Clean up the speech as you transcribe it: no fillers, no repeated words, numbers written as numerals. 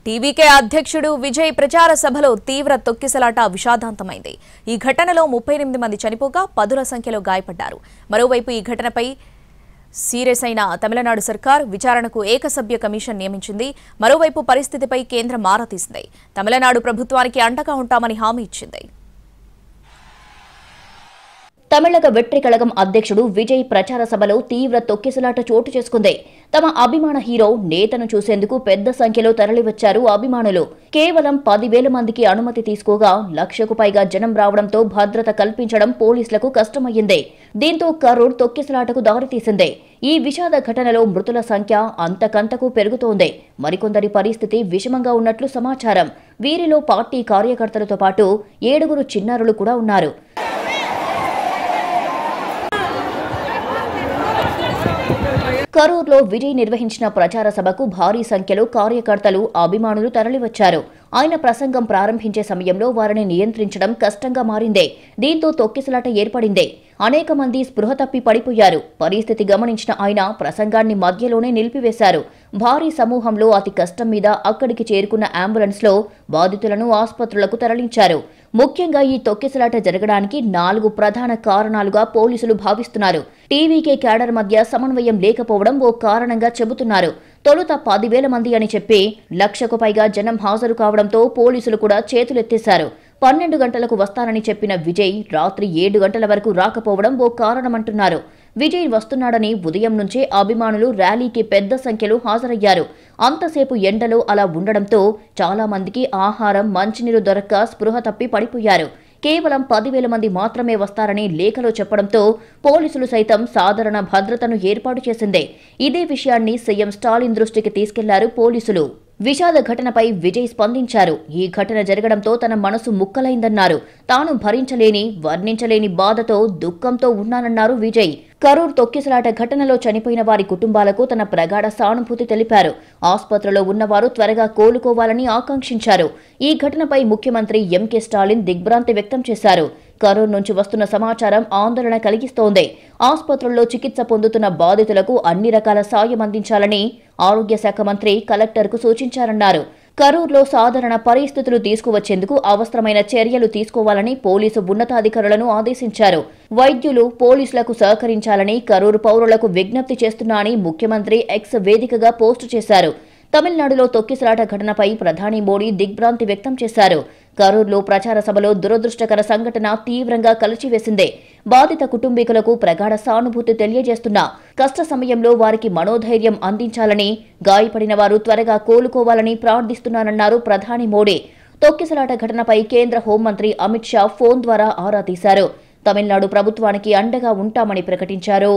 TVK అధ్యక్షుడు విజయ్ ప్రచార సభలో తీవ్ర తొక్కిసలాట విషాదాంతమైంది. ఈ ఘటనలో 38 మంది చనిపోగా పదుల సంఖ్యలో గాయపడ్డారు. మరోవైపు ఈ ఘటనపై సీరియస్ అయిన తమిళనాడు సర్కార్ విచారణకు ఏకసభ్య కమిషన్ నియమించింది. మరోవైపు పరిస్థితిపై కేంద్రం ఆరా తీసింది. తమిళనాడు ప్రభుత్వానికి అండగా ఉంటామని హామీ ఇచ్చింది. తమిళగ వెట్రి కళగం అధ్యక్షుడు విజయ్ ప్రచార సభలో తీవ్ర తొక్కిసలాట చోటు చేసుకుంది. తమ అభిమాన హీరో నేతను చూసేందుకు పెద్ద సంఖ్యలో తరలివచ్చారు అభిమానులు. కేవలం 10,000 మందికి అనుమతి తీసుకోగా 1,00,000కు పైగా జనం రావడంతో భద్రత కల్పించడం పోలీసులకు కష్టమయ్యింది. దీంతో కరూర్ తొక్కిసలాటకు దారితీసింది. ఈ విషాద ఘటనలో మృతుల సంఖ్య అంతకంతకు పెరుగుతోంది. మరికొందరి పరిస్థితి విషమంగా ఉన్నట్లు సమాచారం. వీరిలో పార్టీ కార్యకర్తలతో పాటు 7 చిన్నారులు కూడా ఉన్నారు. కరూర్లో విజయ్ నిర్వహించిన ప్రచార సభకు భారీ సంఖ్యలో కార్యకర్తలు, అభిమానులు తరలివచ్చారు. ఆయన ప్రసంగం ప్రారంభించే సమయంలో వారిని నియంత్రించడం కష్టంగా మారింది. దీంతో తొక్కిసలాట ఏర్పడింది. అనేక మంది స్పృహ తప్పి పడిపోయారు. పరిస్థితి గమనించిన ఆయన ప్రసంగాన్ని మధ్యలోనే నిలిపివేశారు. భారీ సమూహంలో అతి కష్టం మీద అక్కడికి చేరుకున్న అంబులెన్స్లో బాధితులను ఆసుపత్రులకు తరలించారు. ముఖ్యంగా ఈ తొక్కిసలాట జరగడానికి 4 ప్రధాన కారణాలుగా పోలీసులు భావిస్తున్నారు. టీవీకే క్యాడర్ మధ్య సమన్వయం లేకపోవడం ఓ కారణంగా చెబుతున్నారు. తొలుత 10,000 మంది అని చెప్పి 1,00,000కు పైగా జనం హాజరు కావడంతో పోలీసులు కూడా చేతులెత్తేశారు. 12 గంటలకు వస్తానని చెప్పిన విజయ్ రాత్రి 7 గంటల వరకు రాకపోవడం ఓ కారణమంటున్నారు. విజయ్ వస్తున్నాడని ఉదయం నుంచే అభిమానులు ర్యాలీకి పెద్ద సంఖ్యలో హాజరయ్యారు. అంతసేపు ఎండలో అలా ఉండడంతో చాలా మందికి ఆహారం, మంచినీరు దొరక్క స్పృహ తప్పి పడిపోయారు. కేవలం 10,000 మంది మాత్రమే వస్తారని లేఖలో చెప్పడంతో పోలీసులు సైతం సాధారణ భద్రతను ఏర్పాటు చేసింది. ఇదే విషయాన్ని సీఎం స్టాలిన్ దృష్టికి తీసుకెళ్లారు పోలీసులు. విషాద ఘటనపై విజయ్ స్పందించారు. ఈ ఘటన జరగడంతో తన మనసు ముక్కలైందన్నారు. తాను భరించలేని, వర్ణించలేని బాధతో, దుఃఖంతో ఉన్నానన్నారు విజయ్. కరూర్ తొక్కిసలాట ఘటనలో చనిపోయిన వారి కుటుంబాలకు తన ప్రగాఢ సానుభూతి తెలిపారు. ఆసుపత్రిలో ఉన్నవారు త్వరగా కోలుకోవాలని ఆకాంక్షించారు. ఈ ఘటనపై ముఖ్యమంత్రి ఎంకే స్టాలిన్ దిగ్భ్రాంతి వ్యక్తం చేశారు. కరూర్ నుంచి వస్తున్న సమాచారం ఆందోళన కలిగిస్తోంది. ఆసుపత్రుల్లో చికిత్స పొందుతున్న బాధితులకు అన్ని రకాల సాయం అందించాలని ఆరోగ్య శాఖ మంత్రి కలెక్టర్కు సూచించారన్నారు. కరూర్లో సాధారణ పరిస్థితులు తీసుకువచ్చేందుకు అవసరమైన చర్యలు తీసుకోవాలని పోలీసు ఉన్నతాధికారులను ఆదేశించారు. వైద్యులు, పోలీసులకు సహకరించాలని కరూరు పౌరులకు విజ్ఞప్తి చేస్తున్నా అని ముఖ్యమంత్రి ఎక్స్ వేదికగా పోస్టు చేశారు. తమిళనాడులో తొక్కిసలాట ఘటనపై ప్రధాని మోడీ దిగ్భ్రాంతి వ్యక్తం చేశారు. కరూర్లో ప్రచార సభలో దురదృష్టకర సంఘటన తీవ్రంగా కలిచివేసింది. బాధిత కుటుంబీకులకు ప్రగాఢ సానుభూతి తెలియజేస్తున్నా కష్ట సమయంలో వారికి మనోధైర్యం అందించాలని, గాయపడిన వారు త్వరగా కోలుకోవాలని ప్రార్థిస్తున్నానన్నారు ప్రధాని మోడీ. తొక్కిసలాట ఘటనపై కేంద్ర హోంమంత్రి అమిత్ షా ఫోన్ ద్వారా ఆరా తీశారు. తమిళనాడు ప్రభుత్వానికి అండగా ఉంటామని ప్రకటించారు.